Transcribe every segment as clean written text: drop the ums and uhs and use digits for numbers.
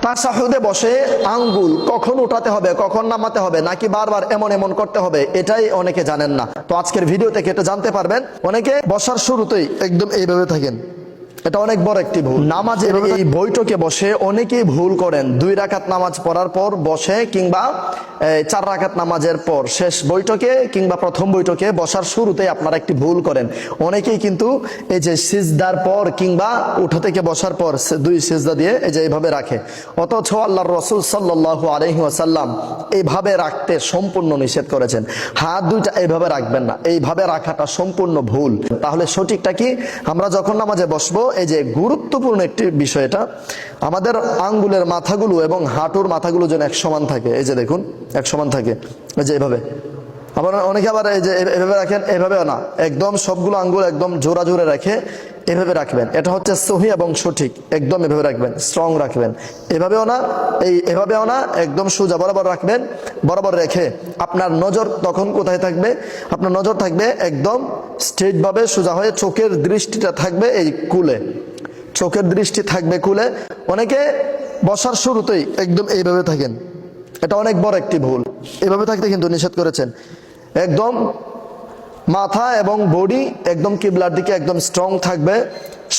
তাশাহুদে বসে আঙ্গুল কখন উঠাতে হবে, কখন নামাতে হবে, নাকি বারবার এমন এমন করতে হবে, এটাই অনেকে জানেন না। তো আজকের ভিডিও থেকে এটা জানতে পারবেন। অনেকে বসার শুরুতেই একদম এইভাবে থাকেন, এটা অনেক বড় একটি ভুল। নামাজের এই বৈঠকে বসে অনেকেই ভুল করেন। 2 রাকাত নামাজ পড়ার পর বসে, কিংবা 4 রাকাত নামাজের পর শেষ বৈঠকে কিংবা প্রথম বৈঠকে বসার শুরুতেই আপনারা একটি ভুল করেন। অনেকেই কিন্তু এই যে সিজদার পর কিংবা উঠা থেকে বসার পর 2 সিজদা দিয়ে এই যে এইভাবে রাখে, অথচ আল্লাহর রাসূল সাল্লাল্লাহু আলাইহি ওয়াসাল্লাম এইভাবে রাখতে সম্পূর্ণ নিষেধ করেছেন। হাত দুইটা এইভাবে রাখবেন না, এইভাবে রাখাটা সম্পূর্ণ ভুল। তাহলে সঠিকটা কি? আমরা যখন নামাজে বসবো, এই যে গুরুত্বপূর্ণ একটি বিষয়, এটা আমাদের আঙ্গুলের মাথাগুলো এবং হাঁটুর মাথাগুলো যেন এক সমান থাকে। এই যে দেখুন, এক সমান থাকে, এই যে এইভাবে। আবার অনেকে আবার এই যে এভাবে রাখেন, এভাবেও না, একদম সবগুলো আঙ্গুল একদম জোড়া জোরে রেখে এভাবে রাখবেন। এটা হচ্ছে সহি এবং সঠিক। একদম এভাবে রাখবেন, স্ট্রং রাখবেন। এভাবেও না, এভাবেও না, একদম সোজা বরাবর রাখবেন। বরাবর রেখে আপনার নজর তখন কোথায় থাকবে? আপনার নজর থাকবে একদম স্ট্রেট ভাবে সোজা হয়ে, চোখের দৃষ্টিটা থাকবে এই কুলে, চোখের দৃষ্টি থাকবে কুলে। অনেকে বসার শুরুতেই একদম এইভাবে থাকেন, এটা অনেক বড় একটি ভুল। এভাবে থাকতে কিন্তু নিষেধ করেছেন। একদম মাথা এবং বডি একদম কিবলার দিকে একদম স্ট্রং থাকবে।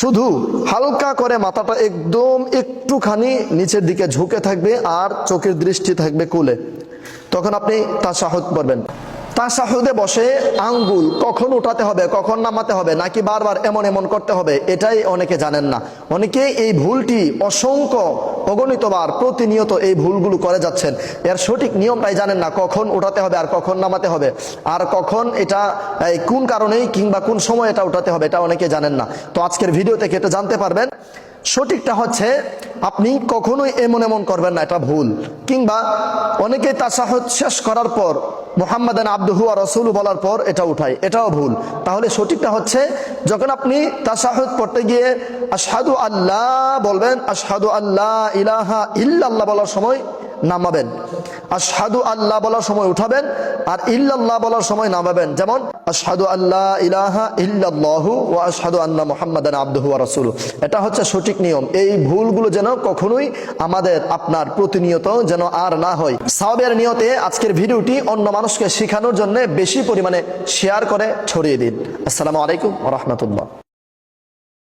শুধু হালকা করে মাথাটা একদম একটুখানি নিচের দিকে ঝুঁকে থাকবে, আর চোখের দৃষ্টি থাকবে কুলে। তখন আপনি তাশাহুদ পড়বেন। তাশাহুদে বসে আঙ্গুল কখন উঠাতে হবে, কখন নামাতে হবে, নাকি বারবার এমন এমন করতে হবে, এটাই অনেকে জানেন না। অনেকে এই ভুলটি অসংখ্য অগণিতবার প্রতিনিয়ত এই ভুলগুলো করে যাচ্ছেন। এর সঠিক নিয়মটাই জানেন না, কখন উঠাতে হবে আর কখন নামাতে হবে, আর কখন এটা কোন কারণেই কিংবা কোন সময় এটা উঠাতে হবে, এটা অনেকে জানেন না। তো আজকের ভিডিও থেকে এটা জানতে পারবেন। সঠিকটা হচ্ছে আপনি কখনোই এমন এমন করবেন না, এটা ভুল। কিংবা অনেকে তাশাহুদ শেষ করার পর মুহাম্মাদান আবদুহু ওয়া রাসূলুহু বলার পর এটা উঠায়, এটাও ভুল। তাহলে সঠিকটা হচ্ছে যখন আপনি তাশাহুদ পড়তে গিয়ে আশহাদু আল্লাহ বলবেন, আশহাদু আল্লা ইলাহা ইল্লাল্লাহ বলার সময় নামাবেন, আশহাদু আল্লাহ বলার সময় উঠাবেন, আর ইল্লাল্লাহ বলার সময় নামাবেন। যেমন আশহাদু আল্লা ইলাহা ইল্লাল্লাহু ওয়া আশহাদু আন্না মুহাম্মাদান আবদুহু ওয়া রাসূলুহু। এটা হচ্ছে সঠিক নিয়ম। এই ভুলগুলো যেন কখনোই আমাদের আপনার প্রতিনিয়ত যেন আর না হয়। সাওয়াবের নিয়তে আজকের ভিডিওটি অন্য মানুষকে শেখানোর জন্য বেশি পরিমাণে শেয়ার করে ছড়িয়ে দিন। আসসালামু আলাইকুম ওয়া রাহমাতুল্লাহ।